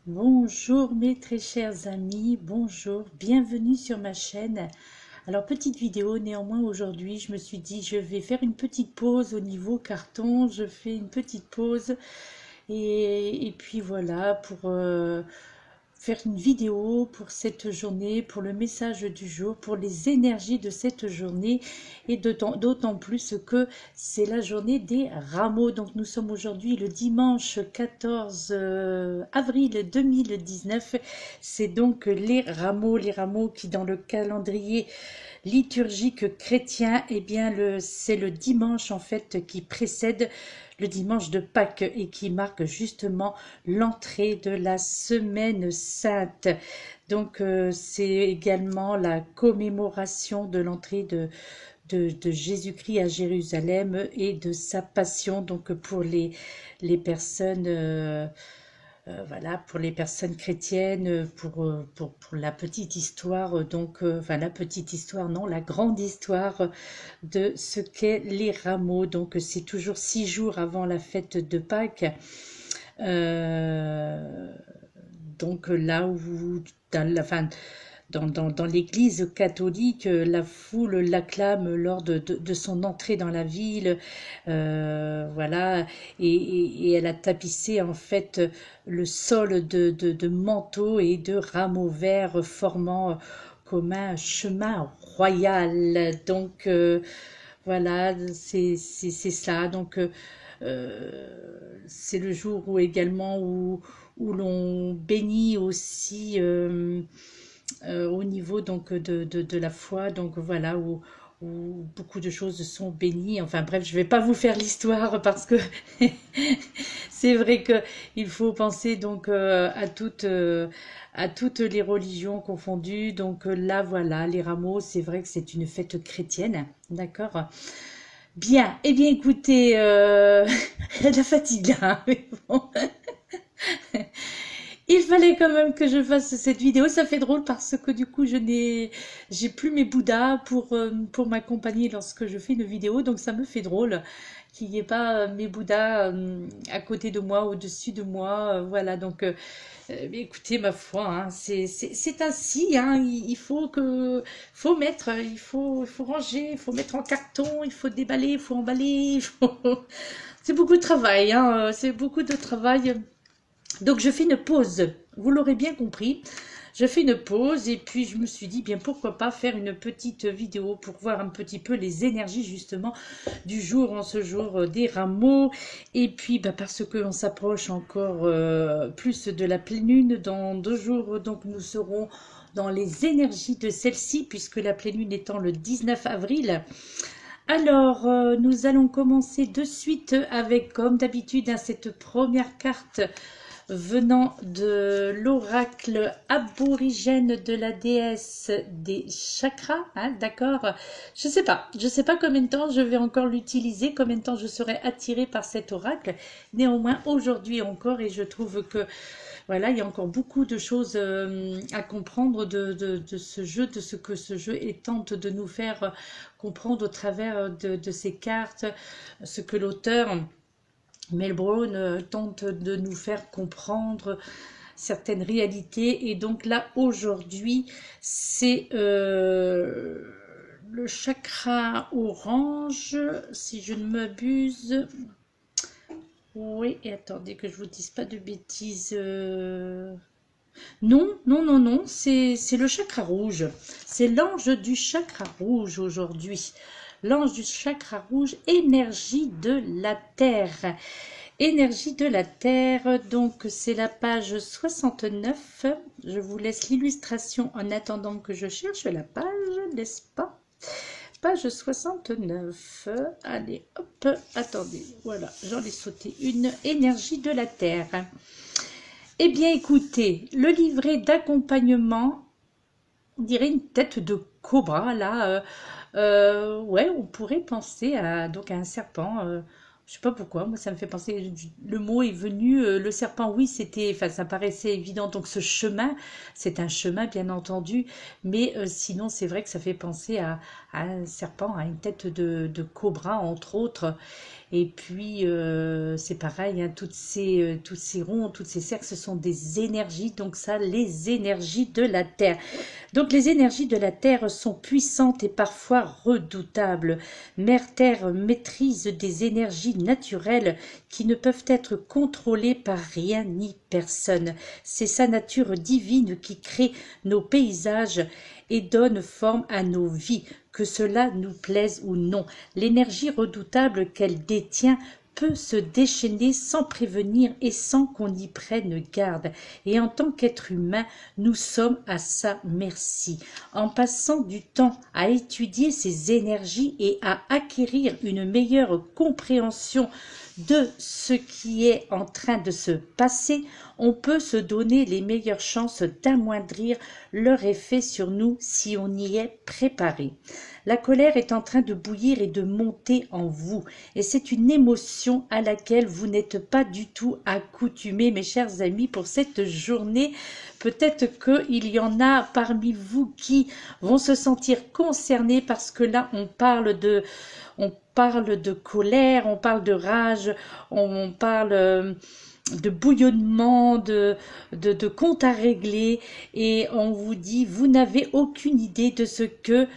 Bonjour mes très chers amis, bonjour, bienvenue sur ma chaîne. Alors petite vidéo néanmoins aujourd'hui, je me suis dit je vais faire une petite pause au niveau carton, je fais une petite pause et puis voilà pour faire une vidéo pour cette journée, pour le message du jour, pour les énergies de cette journée et d'autant plus que c'est la journée des rameaux. Donc nous sommes aujourd'hui le dimanche 14 avril 2019. C'est donc les rameaux qui dans le calendrier liturgique chrétien, eh bien c'est le dimanche en fait qui précède le dimanche de Pâques et qui marque justement l'entrée de la semaine sainte. Donc c'est également la commémoration de l'entrée de Jésus-Christ à Jérusalem et de sa passion. Donc pour les personnes voilà, pour les personnes chrétiennes, pour la petite histoire, enfin la petite histoire, non, la grande histoire de ce qu'est les rameaux. Donc c'est toujours 6 jours avant la fête de Pâques. Euh, donc là où, enfin, dans l'église catholique, la foule l'acclame lors de son entrée dans la ville, voilà, et elle a tapissé en fait le sol de manteaux et de rameaux verts formant comme un chemin royal. Donc voilà, c'est ça. Donc c'est le jour où également où l'on bénit aussi au niveau donc de la foi, donc voilà où beaucoup de choses sont bénies. Enfin bref, je vais pas vous faire l'histoire parce que c'est vrai que il faut penser donc à toutes les religions confondues. Donc là voilà, les rameaux, c'est vrai que c'est une fête chrétienne, d'accord. Bien, eh bien écoutez, la fatigue là, mais bon. Il fallait quand même que je fasse cette vidéo. Ça fait drôle parce que du coup, j'ai plus mes Bouddhas pour m'accompagner lorsque je fais une vidéo. Donc ça me fait drôle qu'il n'y ait pas mes Bouddhas à côté de moi, au-dessus de moi. Voilà, donc mais écoutez, ma foi, hein, c'est ainsi. Hein, faut mettre, il faut ranger, il faut mettre en carton, il faut déballer, il faut emballer. C'est beaucoup de travail, hein, c'est beaucoup de travail. Donc je fais une pause, vous l'aurez bien compris. Je fais une pause et puis je me suis dit, bien pourquoi pas faire une petite vidéo pour voir un petit peu les énergies justement du jour en ce jour des rameaux. Et puis bah, parce qu'on s'approche encore plus de la pleine lune dans 2 jours, donc nous serons dans les énergies de celle-ci puisque la pleine lune étant le 19 avril. Alors, nous allons commencer de suite avec, comme d'habitude, hein, cette première carte venant de l'oracle aborigène de la déesse des chakras, hein, d'accord. Je sais pas combien de temps je vais encore l'utiliser, combien de temps je serai attirée par cet oracle. Néanmoins, aujourd'hui encore, et je trouve que voilà, il y a encore beaucoup de choses à comprendre de ce jeu, de ce que ce jeu tente de nous faire comprendre au travers de ces cartes, ce que l'auteur Mel Brown tente de nous faire comprendre certaines réalités. Et donc là, aujourd'hui, c'est le chakra orange, si je ne m'abuse. Oui, et attendez que je vous dise pas de bêtises. Non, non, non, non, c'est le chakra rouge. C'est l'ange du chakra rouge aujourd'hui. L'ange du chakra rouge, énergie de la terre. Énergie de la terre, donc c'est la page 69. Je vous laisse l'illustration en attendant que je cherche la page, n'est-ce pas? Page 69. Allez, hop, attendez, voilà, j'en ai sauté une. Énergie de la terre. Eh bien, écoutez, le livret d'accompagnement, on dirait une tête de cobra, là. Ouais, on pourrait penser donc à un serpent. Je sais pas pourquoi, moi ça me fait penser, le mot est venu, le serpent, oui, c'était, enfin ça paraissait évident, donc ce chemin, c'est un chemin bien entendu, mais sinon c'est vrai que ça fait penser à un serpent, à une tête de cobra entre autres, Et puis, c'est pareil, hein, tous ces ronds, toutes ces cercles, ce sont des énergies. Donc ça, les énergies de la Terre. Donc les énergies de la Terre sont puissantes et parfois redoutables. Mère Terre maîtrise des énergies naturelles qui ne peuvent être contrôlées par rien ni personne. C'est sa nature divine qui crée nos paysages et donne forme à nos vies, que cela nous plaise ou non. L'énergie redoutable qu'elle détient peut se déchaîner sans prévenir et sans qu'on y prenne garde. Et en tant qu'être humain, nous sommes à sa merci. En passant du temps à étudier ces énergies et à acquérir une meilleure compréhension de ce qui est en train de se passer, on peut se donner les meilleures chances d'amoindrir leur effet sur nous si on y est préparé. La colère est en train de bouillir et de monter en vous, et c'est une émotion à laquelle vous n'êtes pas du tout accoutumés, mes chers amis, pour cette journée. Peut-être qu'il y en a parmi vous qui vont se sentir concernés parce que là, on parle de colère, on parle de rage, on parle de bouillonnement, de compte à régler, et on vous dit, vous n'avez aucune idée de ce que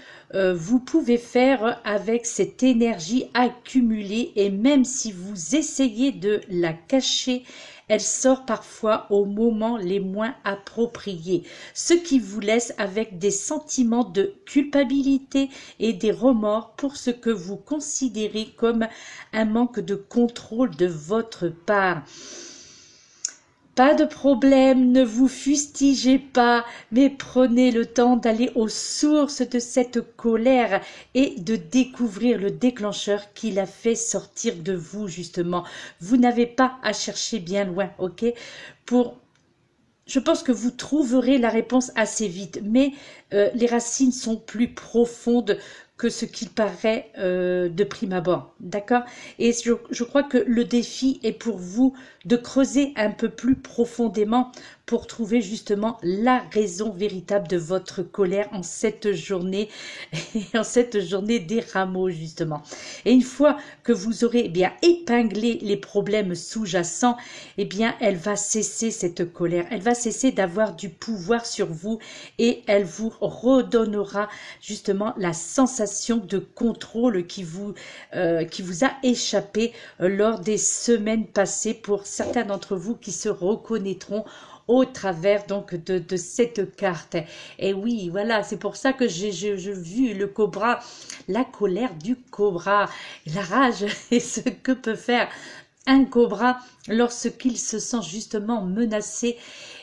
vous pouvez faire avec cette énergie accumulée, et même si vous essayez de la cacher, elle sort parfois aux moments les moins appropriés, ce qui vous laisse avec des sentiments de culpabilité et des remords pour ce que vous considérez comme un manque de contrôle de votre part. Pas de problème, ne vous fustigez pas, mais prenez le temps d'aller aux sources de cette colère et de découvrir le déclencheur qui l'a fait sortir de vous, justement. Vous n'avez pas à chercher bien loin, ok? Je pense que vous trouverez la réponse assez vite, mais les racines sont plus profondes que ce qu'il paraît de prime abord, d'accord? Et je crois que le défi est pour vous de creuser un peu plus profondément pour trouver justement la raison véritable de votre colère en cette journée, et en cette journée des rameaux, justement. Et une fois que vous aurez bien épinglé les problèmes sous-jacents, eh bien, elle va cesser cette colère, elle va cesser d'avoir du pouvoir sur vous, et elle vous redonnera justement la sensation de contrôle qui vous a échappé lors des semaines passées, pour certains d'entre vous qui se reconnaîtront au travers donc de cette carte. Et oui, voilà, c'est pour ça que j'ai vu le cobra, la colère du cobra, la rage et ce que peut faire un cobra lorsqu'il se sent justement menacé,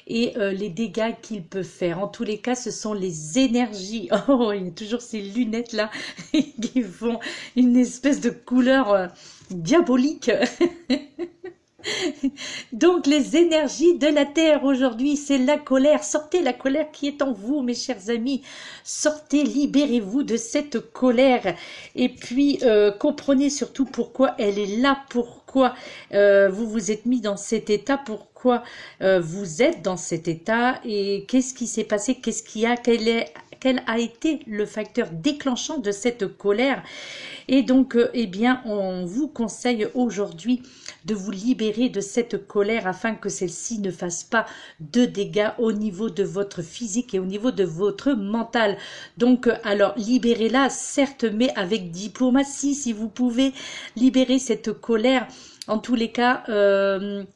et les dégâts qu'il peut faire. En tous les cas, ce sont les énergies. Oh, il y a toujours ces lunettes là qui font une espèce de couleur diabolique. Donc les énergies de la Terre aujourd'hui, c'est la colère. Sortez la colère qui est en vous, mes chers amis. Sortez, libérez-vous de cette colère. Et puis, comprenez surtout pourquoi elle est là, pourquoi vous vous êtes mis dans cet état, pourquoi vous êtes dans cet état, et qu'est-ce qui s'est passé, qu'est-ce qu'il y a, quel a été le facteur déclenchant de cette colère. Et donc, eh bien, on vous conseille aujourd'hui de vous libérer de cette colère afin que celle-ci ne fasse pas de dégâts au niveau de votre physique et au niveau de votre mental. Donc, alors, libérez-la, certes, mais avec diplomatie, si vous pouvez libérer cette colère. En tous les cas,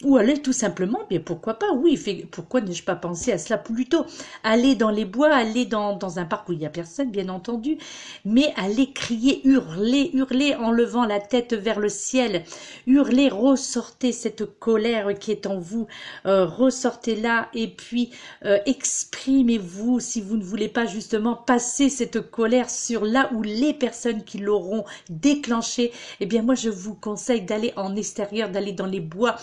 ou aller tout simplement, bien pourquoi pas, oui, pourquoi n'ai-je pas pensé à cela plus tôt? Aller dans les bois, aller dans un parc où il n'y a personne, bien entendu, mais aller crier, hurler en levant la tête vers le ciel, hurler, ressortez cette colère qui est en vous, ressortez-la, et puis exprimez-vous si vous ne voulez pas justement passer cette colère sur là où les personnes qui l'auront déclenchée. Eh bien moi je vous conseille d'aller en extérieur, d'aller dans les bois,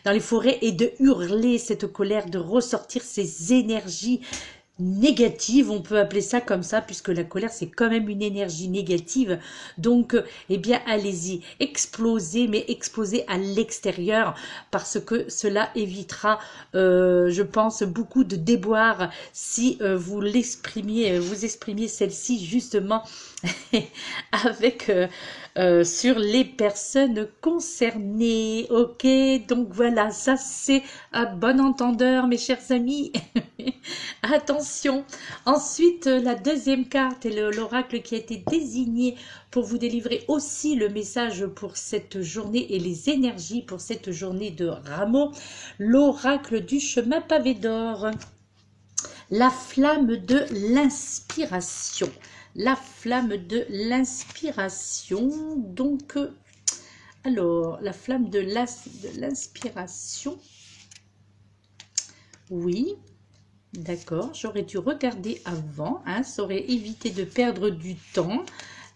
dans les forêts, et de hurler cette colère, de ressortir ces énergies négative, on peut appeler ça comme ça, puisque la colère c'est quand même une énergie négative. Donc eh bien allez-y, explosez, mais explosez à l'extérieur, parce que cela évitera je pense beaucoup de déboires si vous l'exprimiez, vous exprimiez celle-ci justement avec sur les personnes concernées. Ok, donc voilà, ça c'est à bon entendeur mes chers amis. Attention. Ensuite, la deuxième carte est l'oracle qui a été désigné pour vous délivrer aussi le message pour cette journée et les énergies pour cette journée de Rameau. L'oracle du chemin pavé d'or. La flamme de l'inspiration. La flamme de l'inspiration. Donc, alors, la flamme de l'inspiration. Oui. D'accord, j'aurais dû regarder avant, hein, ça aurait évité de perdre du temps.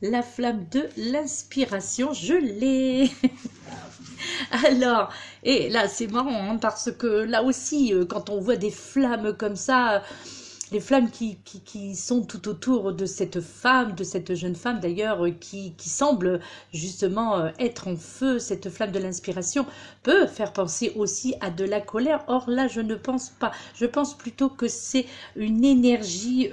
La flamme de l'inspiration, je l'ai. Alors, et là c'est marrant, hein, parce que là aussi, quand on voit des flammes comme ça, les flammes qui sont tout autour de cette femme, de cette jeune femme d'ailleurs, qui semble justement être en feu, cette flamme de l'inspiration, peut faire penser aussi à de la colère. Or là, je ne pense pas. Je pense plutôt que c'est une énergie,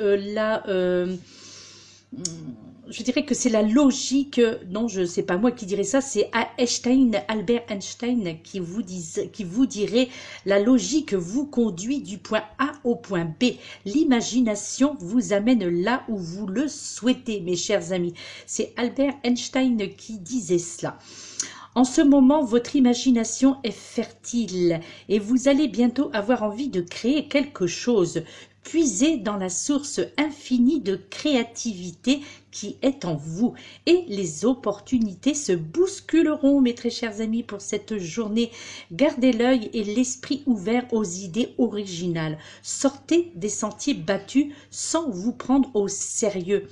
je dirais que c'est la logique, non, je sais pas moi qui dirais ça, c'est Albert Einstein qui vous dirait la logique vous conduit du point A au point B. L'imagination vous amène là où vous le souhaitez, mes chers amis. C'est Albert Einstein qui disait cela. En ce moment, votre imagination est fertile et vous allez bientôt avoir envie de créer quelque chose. Puisez dans la source infinie de créativité qui est en vous et les opportunités se bousculeront, mes très chers amis, pour cette journée. Gardez l'œil et l'esprit ouvert aux idées originales. Sortez des sentiers battus sans vous prendre au sérieux.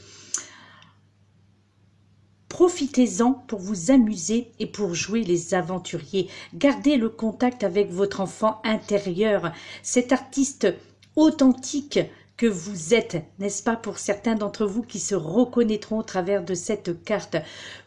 Profitez-en pour vous amuser et pour jouer les aventuriers. Gardez le contact avec votre enfant intérieur, cet artiste authentique que vous êtes, n'est-ce pas, pour certains d'entre vous qui se reconnaîtront au travers de cette carte.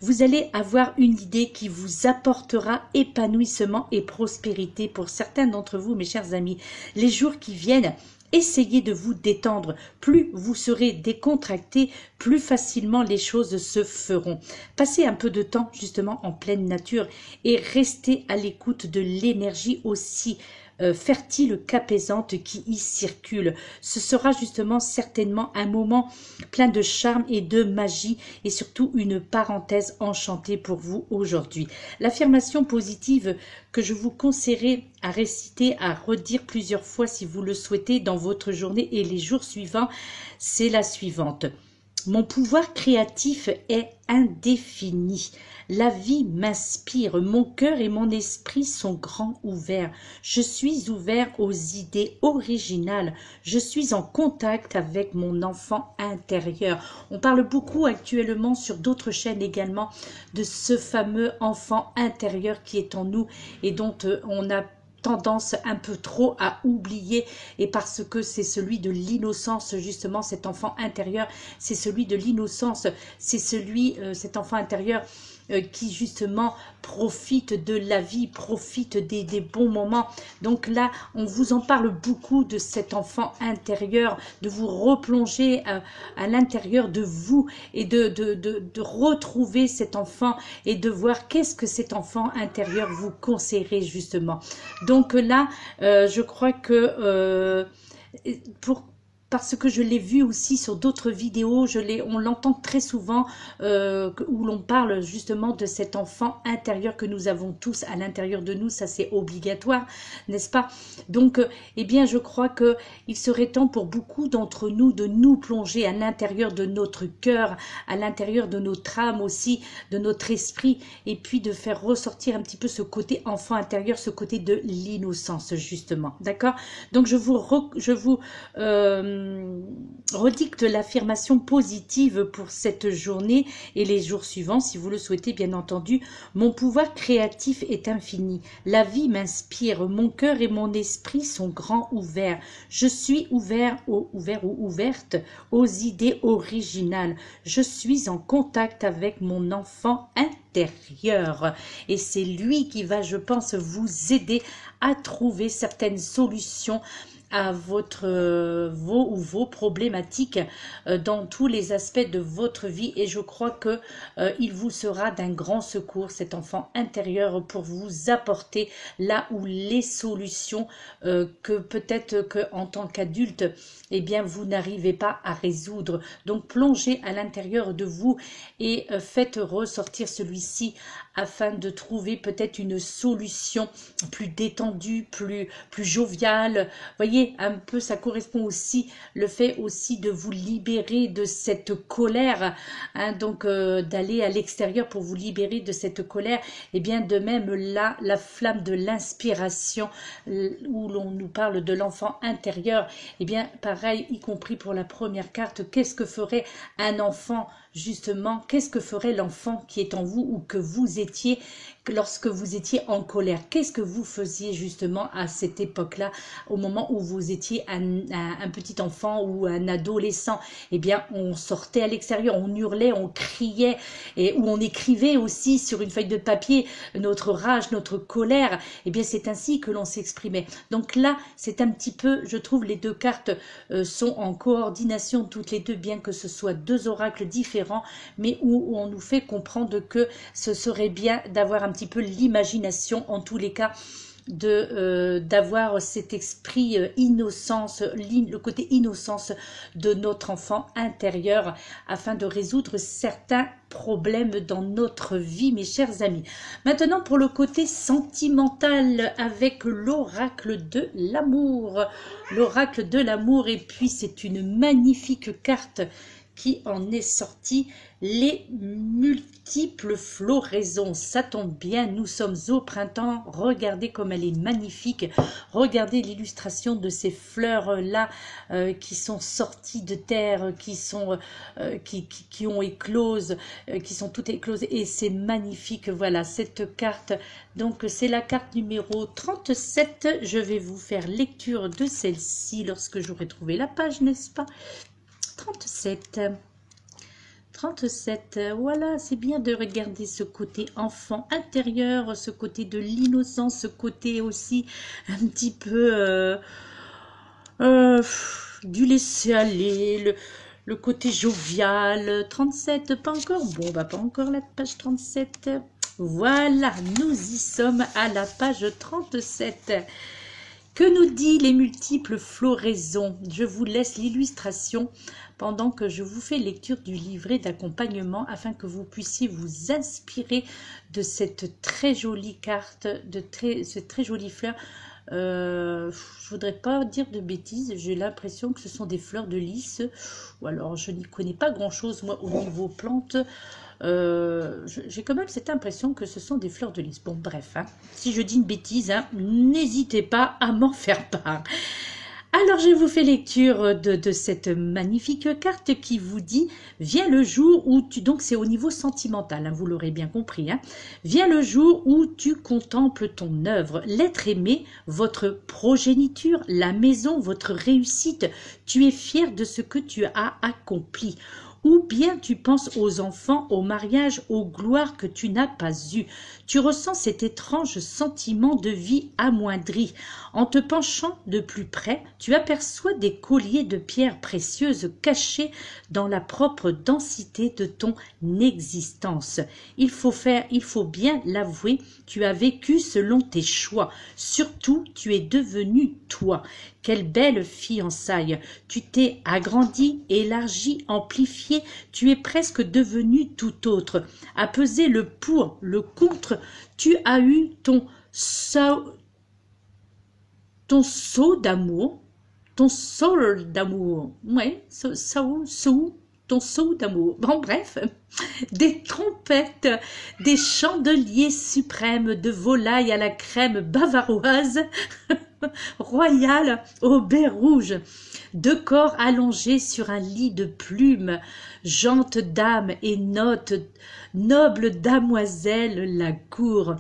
Vous allez avoir une idée qui vous apportera épanouissement et prospérité pour certains d'entre vous, mes chers amis. Les jours qui viennent, essayez de vous détendre. Plus vous serez décontracté, plus facilement les choses se feront. Passez un peu de temps justement en pleine nature et restez à l'écoute de l'énergie aussi fertile qu'apaisante qui y circule. Ce sera justement certainement un moment plein de charme et de magie et surtout une parenthèse enchantée pour vous aujourd'hui. L'affirmation positive que je vous conseillerais à réciter, à redire plusieurs fois si vous le souhaitez dans votre journée et les jours suivants, c'est la suivante. Mon pouvoir créatif est indéfini. La vie m'inspire, mon cœur et mon esprit sont grands ouverts. Je suis ouvert aux idées originales. Je suis en contact avec mon enfant intérieur. On parle beaucoup actuellement sur d'autres chaînes également de ce fameux enfant intérieur qui est en nous et dont on a tendance un peu trop à oublier, et parce que c'est celui de l'innocence, justement, cet enfant intérieur, c'est celui de l'innocence, c'est celui, cet enfant intérieur qui justement profite de la vie, profite des bons moments. Donc là, on vous en parle beaucoup de cet enfant intérieur, de vous replonger à l'intérieur de vous et de retrouver cet enfant et de voir qu'est-ce que cet enfant intérieur vous conseillerait justement. Donc là, je crois que parce que je l'ai vu aussi sur d'autres vidéos, on l'entend très souvent où l'on parle justement de cet enfant intérieur que nous avons tous à l'intérieur de nous, ça c'est obligatoire, n'est-ce pas? Donc, eh bien, je crois que il serait temps pour beaucoup d'entre nous de nous plonger à l'intérieur de notre cœur, à l'intérieur de notre âme aussi, de notre esprit, et puis de faire ressortir un petit peu ce côté enfant intérieur, ce côté de l'innocence justement, d'accord? Donc, je vous redicte l'affirmation positive pour cette journée et les jours suivants, si vous le souhaitez, bien entendu. Mon pouvoir créatif est infini. La vie m'inspire. Mon cœur et mon esprit sont grands ouverts. Je suis ouvert ou ouverte aux idées originales. Je suis en contact avec mon enfant intérieur. Et c'est lui qui va, je pense, vous aider à trouver certaines solutions à vos problématiques dans tous les aspects de votre vie, et je crois que il vous sera d'un grand secours, cet enfant intérieur, pour vous apporter là où les solutions que peut-être que en tant qu'adulte, eh bien vous n'arrivez pas à résoudre. Donc plongez à l'intérieur de vous et faites ressortir celui-ci afin de trouver peut-être une solution plus détendue, plus joviale. Voyez, un peu, ça correspond aussi, le fait aussi de vous libérer de cette colère, hein, donc d'aller à l'extérieur pour vous libérer de cette colère. Et bien de même là, la flamme de l'inspiration, où l'on nous parle de l'enfant intérieur, et bien pareil, y compris pour la première carte, qu'est-ce que ferait un enfant justement, qu'est-ce que ferait l'enfant qui est en vous, ou que vous étiez lorsque vous étiez en colère? Qu'est-ce que vous faisiez justement à cette époque-là, au moment où vous étiez un petit enfant ou un adolescent? Eh bien, on sortait à l'extérieur, on hurlait, on criait, ou on écrivait aussi sur une feuille de papier notre rage, notre colère. Eh bien, c'est ainsi que l'on s'exprimait. Donc là, c'est un petit peu, je trouve, les deux cartes sont en coordination toutes les deux, bien que ce soit deux oracles différents, mais où on nous fait comprendre que ce serait bien d'avoir un petit peu l'imagination, en tous les cas, d'avoir cet esprit innocence, le côté innocence de notre enfant intérieur, afin de résoudre certains problèmes dans notre vie, mes chers amis. Maintenant, pour le côté sentimental, avec l'oracle de l'amour. L'oracle de l'amour, et puis c'est une magnifique carte qui en est sortie, les multiples floraisons. Ça tombe bien, nous sommes au printemps. Regardez comme elle est magnifique. Regardez l'illustration de ces fleurs-là qui sont sorties de terre, qui ont éclose, qui sont toutes écloses, et c'est magnifique. Voilà, cette carte, donc c'est la carte numéro 37. Je vais vous faire lecture de celle-ci lorsque j'aurai trouvé la page, n'est-ce pas? 37, voilà, c'est bien de regarder ce côté enfant intérieur, ce côté de l'innocence, ce côté aussi un petit peu du laisser aller, le côté jovial. 37, pas encore? Bon, bah pas encore la page 37. Voilà, nous y sommes à la page 37. Que nous dit les multiples floraisons? Je vous laisse l'illustration pendant que je vous fais lecture du livret d'accompagnement, afin que vous puissiez vous inspirer de cette très jolie carte, cette très jolie fleur. Je voudrais pas dire de bêtises, j'ai l'impression que ce sont des fleurs de lys, ou alors je n'y connais pas grand chose moi au niveau plantes. J'ai quand même cette impression que ce sont des fleurs de lys. Bon, bref, hein, si je dis une bêtise, hein, n'hésitez pas à m'en faire part. Alors, je vous fais lecture de cette magnifique carte qui vous dit « Vient le jour où tu... » Donc, c'est au niveau sentimental, hein, vous l'aurez bien compris. Hein. « Vient le jour où tu contemples ton œuvre, l'être aimé, votre progéniture, la maison, votre réussite. Tu es fier de ce que tu as accompli. » Ou bien tu penses aux enfants, au mariage, aux gloires que tu n'as pas eues. Tu ressens cet étrange sentiment de vie amoindrie. En te penchant de plus près, tu aperçois des colliers de pierres précieuses cachés dans la propre densité de ton existence. Il faut bien l'avouer, tu as vécu selon tes choix. Surtout, tu es devenu toi. Quelle belle fiançaille! Tu t'es agrandi, élargi, amplifié, tu es presque devenu tout autre. À peser le pour, le contre, tu as eu ton saut d'amour, ton soul d'amour. Ouais, saut ton saut d'amour. Bon, bref, des trompettes, des chandeliers suprêmes de volaille à la crème bavaroise, royale au baie rouge, deux corps allongés sur un lit de plumes, jantes dames et notes, nobles damoiselles la cour.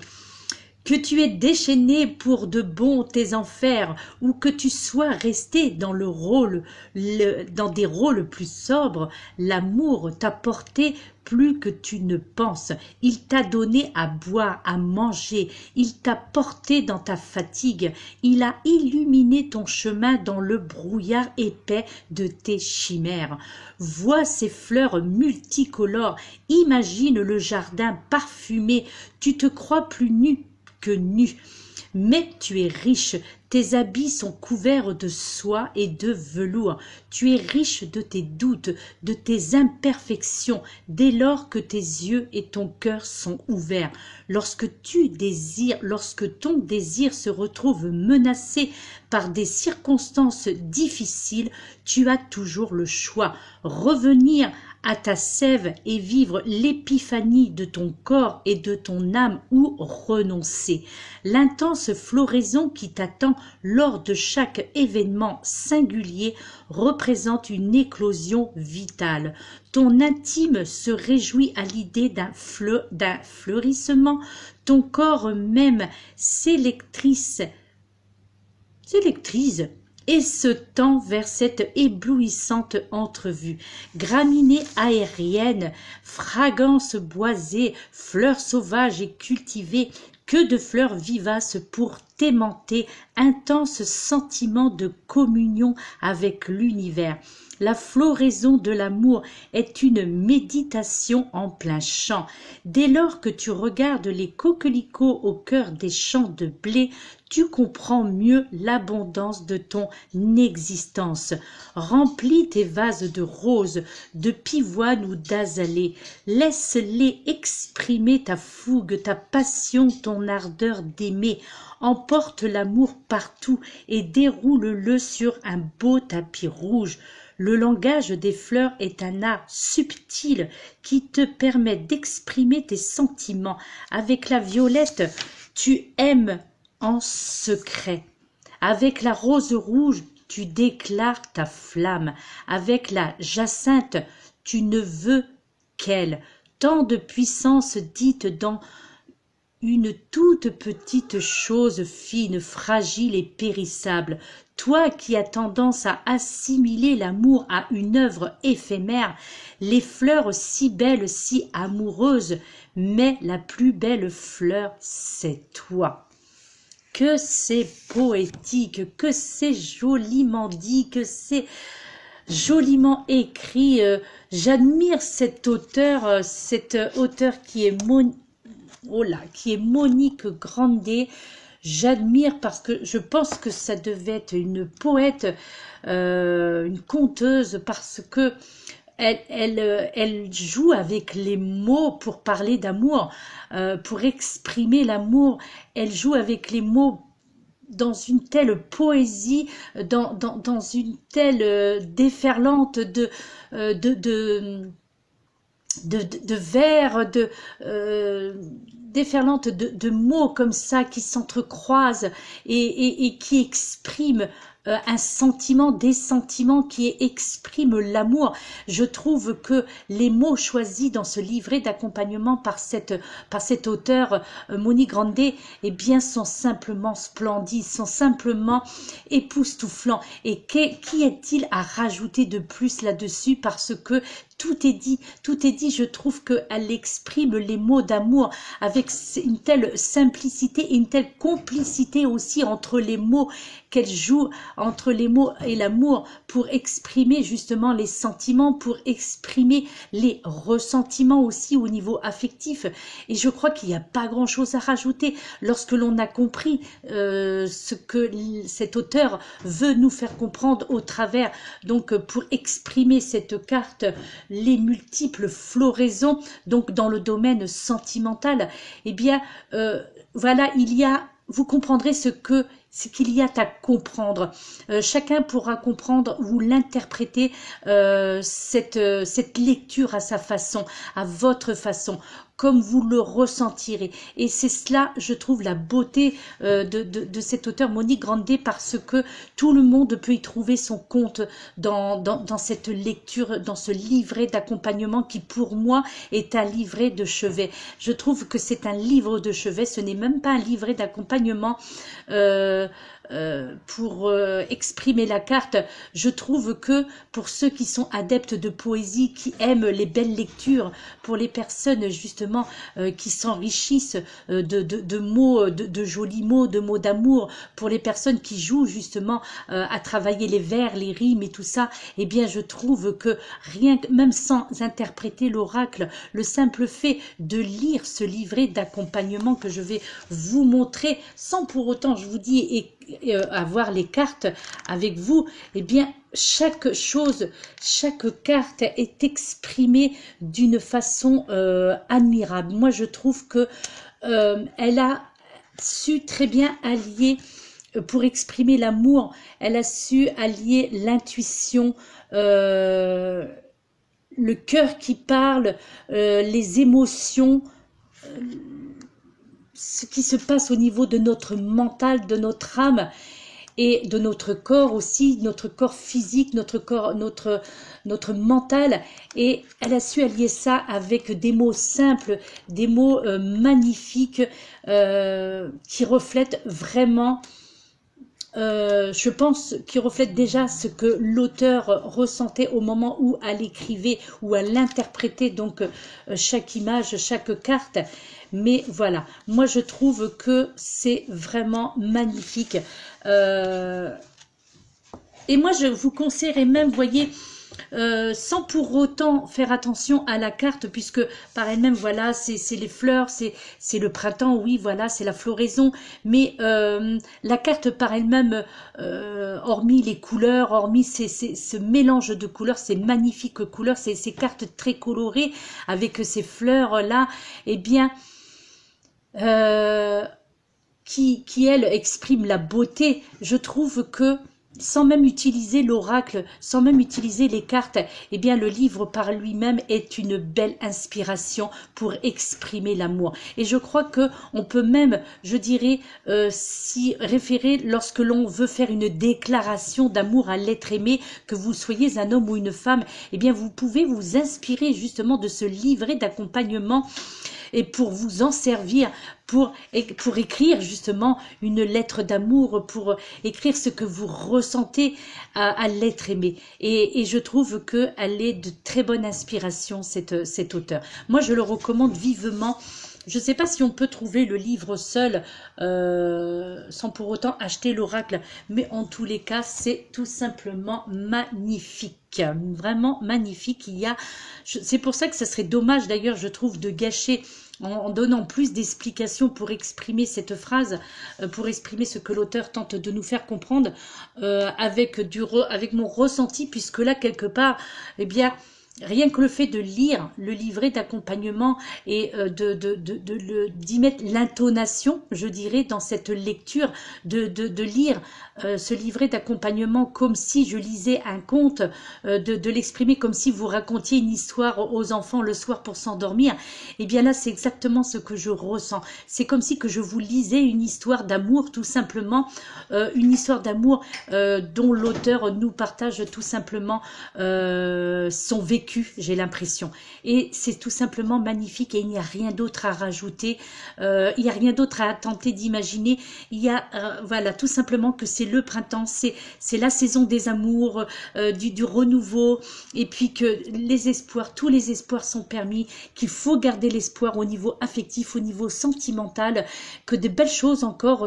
Que tu aies déchaîné pour de bon tes enfers, ou que tu sois resté dans dans des rôles plus sobres, l'amour t'a porté plus que tu ne penses. Il t'a donné à boire, à manger, il t'a porté dans ta fatigue, il a illuminé ton chemin dans le brouillard épais de tes chimères. Vois ces fleurs multicolores, imagine le jardin parfumé, tu te crois plus nu que nu, mais tu es riche, tes habits sont couverts de soie et de velours, tu es riche de tes doutes, de tes imperfections, dès lors que tes yeux et ton cœur sont ouverts. Lorsque ton désir se retrouve menacé par des circonstances difficiles, tu as toujours le choix, revenir à ta sève et vivre l'épiphanie de ton corps et de ton âme ou renoncer. L'intense floraison qui t'attend lors de chaque événement singulier représente une éclosion vitale. Ton intime se réjouit à l'idée d'un fleurissement, ton corps même s'électrise et se tend vers cette éblouissante entrevue. Graminées aériennes, fragrances boisées, fleurs sauvages et cultivées, que de fleurs vivaces pour t'aimanter, intense sentiment de communion avec l'univers. La floraison de l'amour est une méditation en plein champ. Dès lors que tu regardes les coquelicots au cœur des champs de blé, tu comprends mieux l'abondance de ton existence. Remplis tes vases de roses, de pivoine ou d'azalée. Laisse-les exprimer ta fougue, ta passion, ton ardeur d'aimer. Emporte l'amour partout et déroule-le sur un beau tapis rouge. Le langage des fleurs est un art subtil qui te permet d'exprimer tes sentiments. Avec la violette, tu aimes en secret. Avec la rose rouge, tu déclares ta flamme. Avec la jacinthe, tu ne veux qu'elle. Tant de puissance dite dans une toute petite chose fine, fragile et périssable. Toi qui as tendance à assimiler l'amour à une œuvre éphémère, les fleurs si belles, si amoureuses, mais la plus belle fleur, c'est toi. Que c'est poétique, que c'est joliment dit, que c'est joliment écrit. J'admire cet auteur qui est Monique Grandet. J'admire parce que je pense que ça devait être une poète, une conteuse, parce que elle joue avec les mots pour parler d'amour, pour exprimer l'amour. Elle joue avec les mots dans une telle poésie, dans une telle déferlante de vers, déferlante de mots comme ça qui s'entrecroisent et qui expriment un sentiment, des sentiments qui expriment l'amour. Je trouve que les mots choisis dans ce livret d'accompagnement par cet auteur Monique Grandet, eh bien, sont simplement splendides, sont simplement époustouflants. Et qui est-il à rajouter de plus là-dessus, parce que tout est dit, je trouve qu'elle exprime les mots d'amour avec une telle simplicité et une telle complicité aussi entre les mots qu'elle joue, entre les mots et l'amour, pour exprimer justement les sentiments, pour exprimer les ressentiments aussi au niveau affectif. Et je crois qu'il n'y a pas grand-chose à rajouter lorsque l'on a compris ce que cet auteur veut nous faire comprendre au travers, donc pour exprimer cette carte, les multiples floraisons, donc dans le domaine sentimental. Eh bien, voilà, vous comprendrez ce que ce qu'il y a à comprendre. Chacun pourra comprendre ou l'interpréter cette lecture à sa façon, à votre façon, comme vous le ressentirez. Et c'est cela, je trouve, la beauté de cet auteur Monique Grandet, parce que tout le monde peut y trouver son compte dans cette lecture, dans ce livret d'accompagnement qui, pour moi, est un livret de chevet. Je trouve que c'est un livre de chevet, ce n'est même pas un livret d'accompagnement pour exprimer la carte. Je trouve que pour ceux qui sont adeptes de poésie, qui aiment les belles lectures, pour les personnes justement qui s'enrichissent de mots, de jolis mots, de mots d'amour, pour les personnes qui jouent justement à travailler les vers, les rimes et tout ça, eh bien je trouve que rien, même sans interpréter l'oracle, le simple fait de lire ce livret d'accompagnement que je vais vous montrer, sans pour autant, je vous dis, et avoir les cartes avec vous, eh bien chaque chose, chaque carte est exprimée d'une façon admirable. Moi je trouve que elle a su très bien allier, pour exprimer l'amour, elle a su allier l'intuition, le cœur qui parle, les émotions, ce qui se passe au niveau de notre mental, de notre âme et de notre corps aussi, notre corps physique, notre corps, notre mental. Et elle a su allier ça avec des mots simples, des mots magnifiques qui reflètent vraiment, je pense, qui reflète déjà ce que l'auteur ressentait au moment où elle écrivait, où elle interprétait donc chaque image, chaque carte. Mais voilà, moi je trouve que c'est vraiment magnifique. Et moi je vous conseillerais même, vous voyez, sans pour autant faire attention à la carte, puisque par elle-même, voilà, c'est les fleurs, c'est le printemps, oui, voilà, c'est la floraison, mais la carte par elle-même, hormis les couleurs, hormis ce mélange de couleurs, ces magnifiques couleurs, ces cartes très colorées, avec ces fleurs-là, eh bien, qui elle exprime la beauté, je trouve que sans même utiliser l'oracle, sans même utiliser les cartes, eh bien le livre par lui-même est une belle inspiration pour exprimer l'amour. Et je crois que on peut même, je dirais, s'y référer lorsque l'on veut faire une déclaration d'amour à l'être aimé, que vous soyez un homme ou une femme, eh bien vous pouvez vous inspirer justement de ce livret d'accompagnement et pour vous en servir, pour écrire justement une lettre d'amour, pour écrire ce que vous ressentez à l'être aimé. Et je trouve qu'elle est de très bonne inspiration, cet auteur. Moi, je le recommande vivement. Je ne sais pas si on peut trouver le livre seul sans pour autant acheter l'oracle, mais en tous les cas, c'est tout simplement magnifique, vraiment magnifique. C'est pour ça que ce serait dommage d'ailleurs, je trouve, de gâcher en donnant plus d'explications pour exprimer cette phrase, pour exprimer ce que l'auteur tente de nous faire comprendre avec mon ressenti, puisque là, quelque part, eh bien, rien que le fait de lire le livret d'accompagnement et d'y mettre l'intonation, je dirais, dans cette lecture, de lire ce livret d'accompagnement comme si je lisais un conte, de l'exprimer comme si vous racontiez une histoire aux enfants le soir pour s'endormir, et bien là c'est exactement ce que je ressens. C'est comme si que je vous lisais une histoire d'amour, tout simplement, une histoire d'amour dont l'auteur nous partage tout simplement son vécu, j'ai l'impression. Et c'est tout simplement magnifique et il n'y a rien d'autre à rajouter, il n'y a rien d'autre à tenter d'imaginer. Il y a, voilà, tout simplement que c'est le printemps, c'est la saison des amours, du renouveau, et puis que les espoirs, tous les espoirs sont permis, qu'il faut garder l'espoir au niveau affectif, au niveau sentimental, que de belles choses encore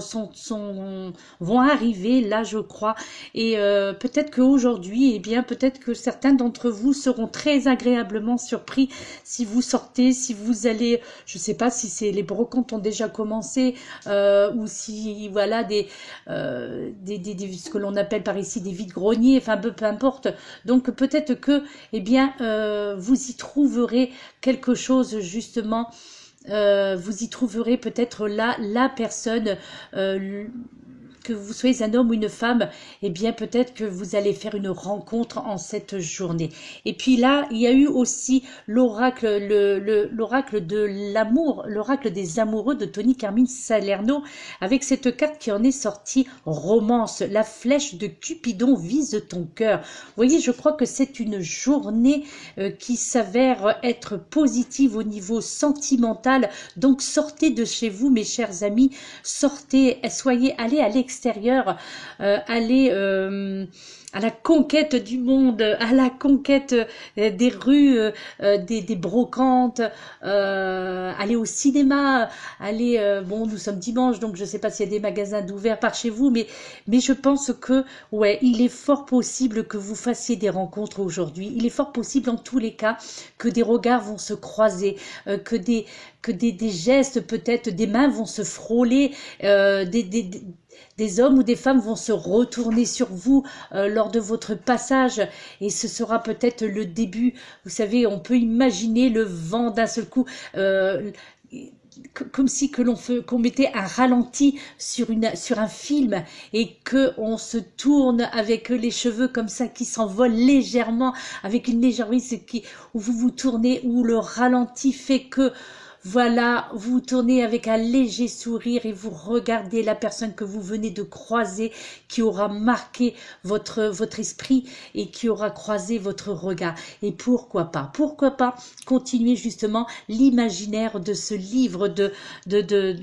vont arriver, là je crois, et peut-être qu'aujourd'hui, eh bien peut-être que certains d'entre vous seront très agréablement surpris si vous sortez, si vous allez, je sais pas si les brocantes ont déjà commencé, ou si voilà ce que l'on appelle par ici des vides-greniers, enfin peu importe. Donc peut-être que, eh bien, vous y trouverez quelque chose justement. Vous y trouverez peut-être là la personne que vous soyez un homme ou une femme, eh bien peut-être que vous allez faire une rencontre en cette journée. Et puis là, il y a eu aussi l'oracle, l'oracle de l'amour, l'oracle des amoureux de Tony Carmine Salerno, avec cette carte qui en est sortie, romance, la flèche de Cupidon vise ton cœur. Vous voyez, je crois que c'est une journée qui s'avère être positive au niveau sentimental. Donc sortez de chez vous, mes chers amis, sortez, allez à l'extérieur, allez à la conquête du monde, à la conquête des rues, des brocantes, allez au cinéma, allez, bon, nous sommes dimanche, donc je ne sais pas s'il y a des magasins d'ouverts par chez vous, mais je pense que, ouais, il est fort possible que vous fassiez des rencontres aujourd'hui. Il est fort possible, en tous les cas, que des regards vont se croiser, que des gestes, peut-être, des mains vont se frôler, des hommes ou des femmes vont se retourner sur vous lors de votre passage, et ce sera peut-être le début. Vous savez, on peut imaginer le vent d'un seul coup, comme si qu'on mettait un ralenti sur un film, et que on se tourne avec les cheveux comme ça qui s'envolent légèrement, avec une légère brise où vous vous tournez, où le ralenti fait que voilà, vous tournez avec un léger sourire et vous regardez la personne que vous venez de croiser, qui aura marqué votre esprit et qui aura croisé votre regard. Et pourquoi pas continuer justement l'imaginaire de ce livre de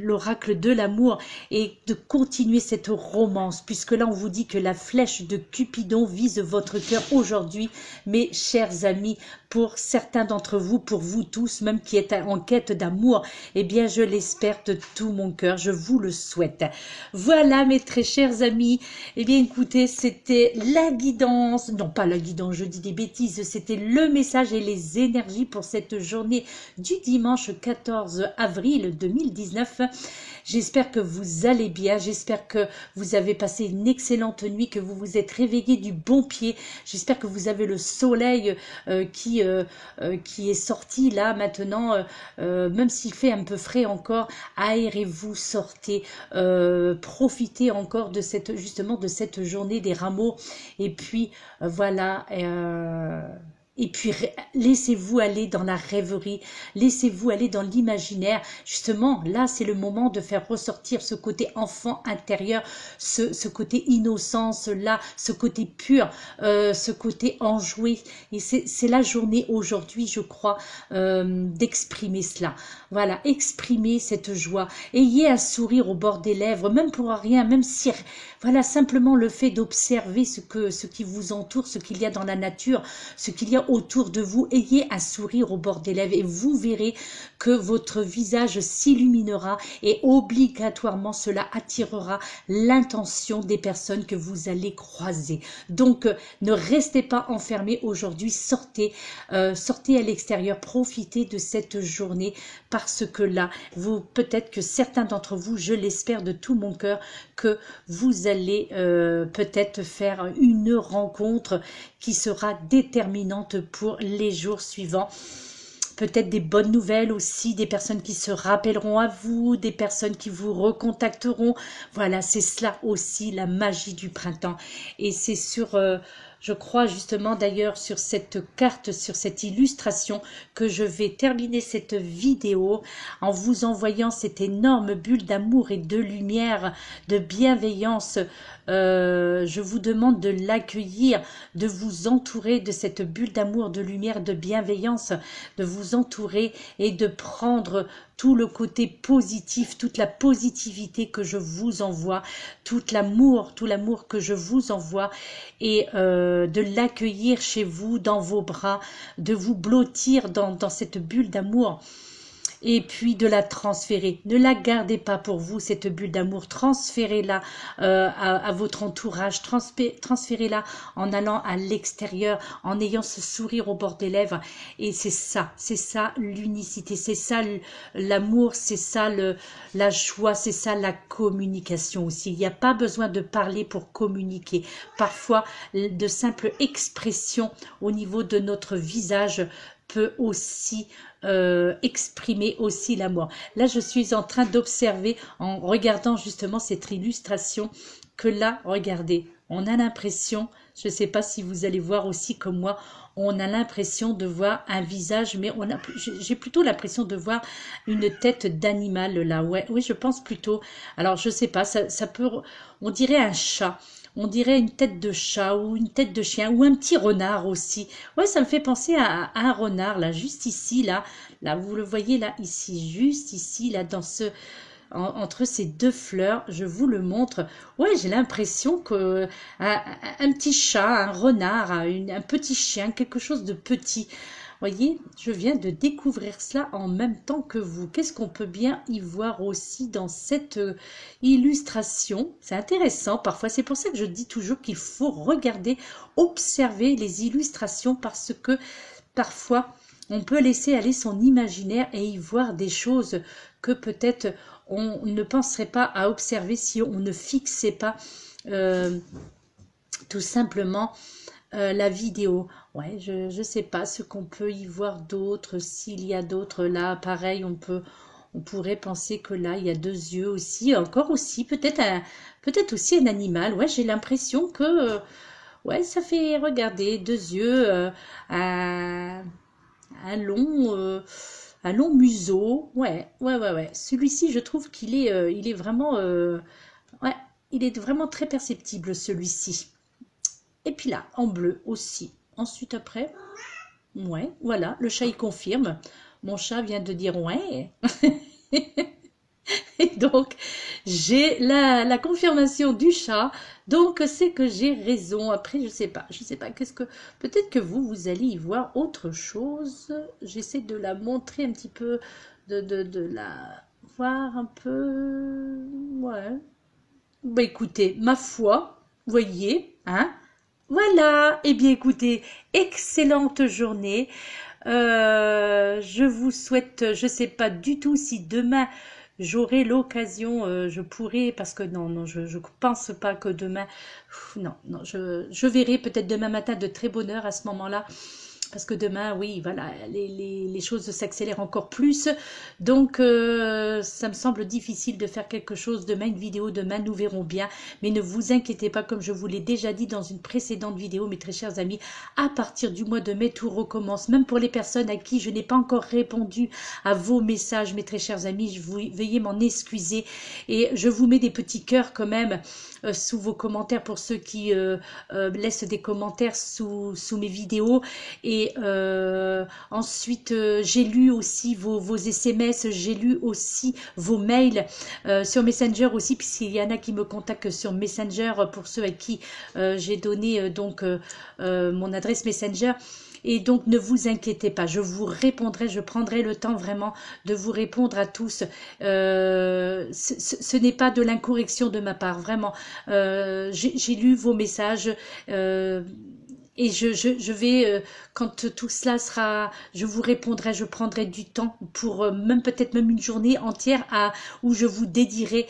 l'oracle de l'amour, et de continuer cette romance, puisque là on vous dit que la flèche de Cupidon vise votre cœur aujourd'hui, mes chers amis. Pour certains d'entre vous, pour vous tous, même qui êtes en quête d'amour, eh bien, je l'espère de tout mon cœur, je vous le souhaite. Voilà, mes très chers amis. Eh bien, écoutez, c'était la guidance, non pas la guidance, je dis des bêtises, c'était le message et les énergies pour cette journée du dimanche 14 avril 2019. J'espère que vous allez bien, j'espère que vous avez passé une excellente nuit, que vous vous êtes réveillé du bon pied. J'espère que vous avez le soleil qui est sorti là maintenant, même s'il fait un peu frais encore. Aérez-vous, sortez, profitez encore de justement de cette journée des rameaux. Et puis voilà. Et puis, laissez-vous aller dans la rêverie, laissez-vous aller dans l'imaginaire. Justement, là, c'est le moment de faire ressortir ce côté enfant intérieur, ce côté innocence, là, ce côté pur, ce côté enjoué. Et c'est la journée aujourd'hui, je crois, d'exprimer cela. Voilà, exprimez cette joie. Ayez un sourire au bord des lèvres, même pour rien, même si... Voilà, simplement le fait d'observer ce qui vous entoure, ce qu'il y a dans la nature, ce qu'il y a autour de vous. Ayez un sourire au bord des lèvres et vous verrez que votre visage s'illuminera, et obligatoirement cela attirera l'intention des personnes que vous allez croiser. Donc, ne restez pas enfermés aujourd'hui, sortez à l'extérieur, profitez de cette journée, parce que là, peut-être que certains d'entre vous, je l'espère de tout mon cœur, que vous allez peut-être faire une rencontre qui sera déterminante pour les jours suivants. Peut-être des bonnes nouvelles aussi, des personnes qui se rappelleront à vous, des personnes qui vous recontacteront. Voilà, c'est cela aussi la magie du printemps. Et c'est je crois justement d'ailleurs sur cette carte, sur cette illustration, que je vais terminer cette vidéo en vous envoyant cette énorme bulle d'amour et de lumière, de bienveillance. Je vous demande de l'accueillir, de vous entourer de cette bulle d'amour, de lumière, de bienveillance, de vous entourer et de prendre tout le côté positif, toute la positivité que je vous envoie, tout l'amour que je vous envoie, et de l'accueillir chez vous, dans vos bras, de vous blottir dans cette bulle d'amour, et puis de la transférer. Ne la gardez pas pour vous, cette bulle d'amour. Transférez-la à votre entourage. Transférez-la en allant à l'extérieur, en ayant ce sourire au bord des lèvres. Et c'est ça l'unicité, c'est ça l'amour, c'est ça la joie, c'est ça la communication aussi. Il n'y a pas besoin de parler pour communiquer. Parfois, de simples expressions au niveau de notre visage peut aussi exprimer aussi l'amour. Là, je suis en train d'observer, en regardant justement cette illustration, que là, regardez, on a l'impression, je ne sais pas si vous allez voir aussi comme moi, on a l'impression de voir un visage, mais j'ai plutôt l'impression de voir une tête d'animal là. Ouais, oui, je pense plutôt. Alors, je sais pas, ça peut, on dirait un chat. On dirait une tête de chat ou une tête de chien ou un petit renard aussi. Ouais, ça me fait penser à un renard là, juste ici, là, vous le voyez là, ici, juste ici, là, dans ce, entre ces deux fleurs, je vous le montre. Ouais, j'ai l'impression que un petit chat, un renard, un petit chien, quelque chose de petit. Voyez, je viens de découvrir cela en même temps que vous. Qu'est-ce qu'on peut bien y voir aussi dans cette illustration? C'est intéressant parfois. C'est pour ça que je dis toujours qu'il faut regarder, observer les illustrations parce que parfois, on peut laisser aller son imaginaire et y voir des choses que peut-être on ne penserait pas à observer si on ne fixait pas tout simplement la vidéo. Ouais, je ne sais pas ce qu'on peut y voir d'autre, s'il y a d'autres là, pareil, on pourrait penser que là, il y a deux yeux aussi, encore aussi, peut-être aussi un animal. Ouais, j'ai l'impression que, ouais, ça fait, regarder, deux yeux, un long museau. Ouais, ouais, ouais, ouais. Celui-ci, je trouve il est vraiment, ouais, il est vraiment très perceptible, celui-ci. Et puis là, en bleu aussi. Ensuite, après, ouais, voilà, le chat, il confirme. Mon chat vient de dire ouais. Et donc, j'ai la confirmation du chat. Donc, c'est que j'ai raison. Après, je sais pas. Qu'est-ce que... Peut-être que vous allez y voir autre chose. J'essaie de la montrer un petit peu, de la voir un peu. Ouais. Bah, écoutez, ma foi, voyez, hein. Voilà. Eh bien, écoutez, excellente journée. Je vous souhaite, je sais pas du tout si demain j'aurai l'occasion, je pourrai, parce que non, je pense pas que demain, non, je verrai peut-être demain matin de très bonne heure à ce moment-là. Parce que demain, oui, voilà, les choses s'accélèrent encore plus. Donc, ça me semble difficile de faire quelque chose demain, une vidéo demain, nous verrons bien. Mais ne vous inquiétez pas, comme je vous l'ai déjà dit dans une précédente vidéo, mes très chers amis, à partir du mois de mai, tout recommence. Même pour les personnes à qui je n'ai pas encore répondu à vos messages, mes très chers amis, veuillez m'en excuser. Et je vous mets des petits cœurs quand même sous vos commentaires pour ceux qui laissent des commentaires sous mes vidéos. Et ensuite, j'ai lu aussi vos SMS, j'ai lu aussi vos mails sur Messenger aussi, puisqu'il y en a qui me contactent sur Messenger, pour ceux à qui j'ai donné donc mon adresse Messenger. Et donc, ne vous inquiétez pas, je vous répondrai, je prendrai le temps vraiment de vous répondre à tous. Ce n'est pas de l'incorrection de ma part, vraiment. J'ai lu vos messages. Et je vais, quand tout cela sera, je vous répondrai, je prendrai du temps pour peut-être même une journée entière où je vous dédierai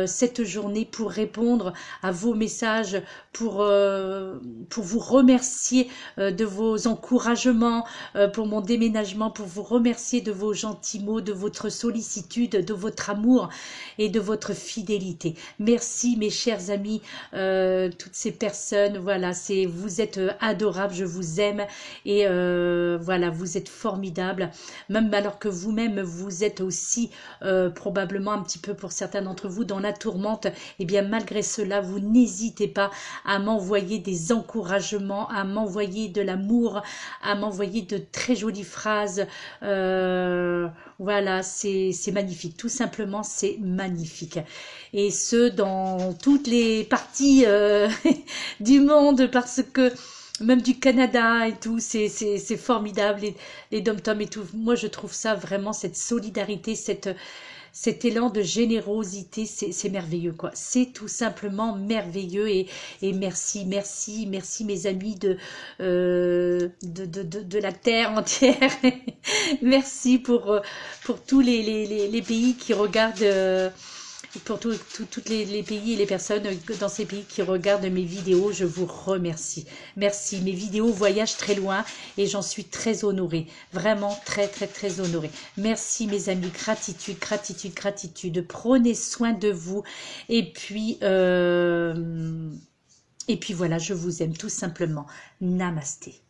cette journée pour répondre à vos messages, pour vous remercier de vos encouragements pour mon déménagement, pour vous remercier de vos gentils mots, de votre sollicitude, de votre amour et de votre fidélité. Merci mes chers amis, toutes ces personnes, voilà, vous êtes adorables, je vous aime et voilà, vous êtes formidables, même alors que vous-même vous êtes aussi probablement un petit peu pour certains d'entre vous dans la tourmente. Et bien malgré cela, vous n'hésitez pas à m'envoyer des encouragements, à m'envoyer de l'amour, à m'envoyer de très jolies phrases. Voilà, c'est magnifique, tout simplement c'est magnifique. Et ce, dans toutes les parties du monde, parce que même du Canada et tout, c'est formidable, les dom-toms et tout. Moi, je trouve ça vraiment, cette solidarité, cet élan de générosité, c'est merveilleux, quoi. C'est tout simplement merveilleux et merci mes amis de la terre entière. Merci pour tous les pays qui regardent pour tous les pays et les personnes dans ces pays qui regardent mes vidéos, je vous remercie. Merci, mes vidéos voyagent très loin et j'en suis très honorée, vraiment très très très honorée. Merci mes amis, gratitude, gratitude, gratitude. Prenez soin de vous et puis voilà, je vous aime tout simplement. Namasté.